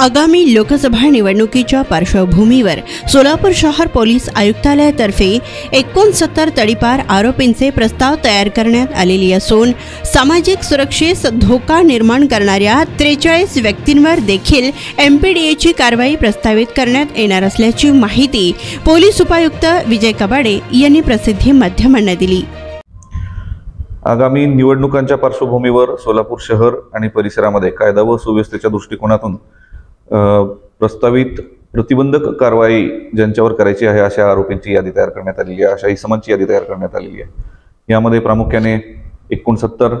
आगामी लोकसभा निवडणुकीच्या पार्श्वभूमीवर सोलापूर शहर पोलीस आयुक्तालयातर्फे 69 तडीपार आरोपींचे प्रस्ताव तयार करण्यात आलेले असून सामाजिक सुरक्षेस धोका निर्माण करणाऱ्या 43 व्यक्तींवर देखील MPDAची कारवाई प्रस्तावित करण्यात येणार असल्याची माहिती पोलीस उपायुक्त विजय कबाडे यांनी प्रसिद्धी माध्यमांना दिली। आगामी निवडणुकांच्या पार्श्वभूमीवर सोलापूर शहर आणि परिसरामध्ये कायदा व सुव्यवस्थेच्या दृष्टिकोनातून प्रस्तावित प्रतिबंधक कारवाई ज्यांच्यावर करायची आहे अशा आरोपींची यादी तयार करण्यात आलेली आहे, अशा इसमांची यादी तयार करण्यात आलेली आहे। यामध्ये प्रामुख्याने 69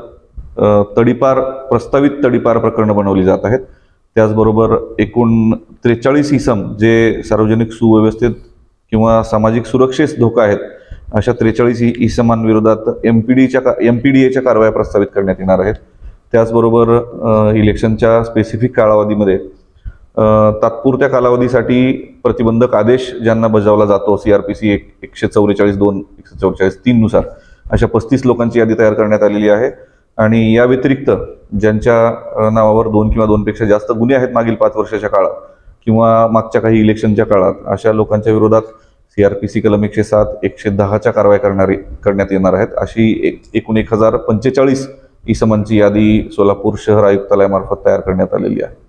तडीपार प्रस्तावित तडीपार प्रकरणं बनवली जात आहेत। त्याचबरोबर एकूण 43 इसम जे सार्वजनिक सुव्यवस्थेत किंवा सामाजिक सुरक्षेस धोका आहेत अशा 43 इसमांविरोधात MPDAच्या कारवाया प्रस्तावित करण्यात येणार आहेत। त्याचबरोबर इलेक्शनच्या स्पेसिफिक कालावधीमध्ये तात्पुरत्या कालावधीसाठी प्रतिबंधक आदेश ज्यांना बजावला जातो CRPC 144(2), 144(3) नुसार अशा 35 लोकांची यादी तयार करण्यात आलेली आहे। आणि या व्यतिरिक्त ज्यांच्या नावावर 2 किंवा 2 पेक्षा जास्त गुन्हे आहेत मागील 5 वर्षाच्या काळात किंवा मागच्या काही इलेक्शनच्या काळात अशा लोकांच्या विरोधात CRPC कलम 107, 110च्या कारवाई करण्यात येणार आहेत। अशी एकूण 1045 इसमांची यादी सोलापूर शहर आयुक्तालयामार्फत तयार करण्यात आलेली आहे।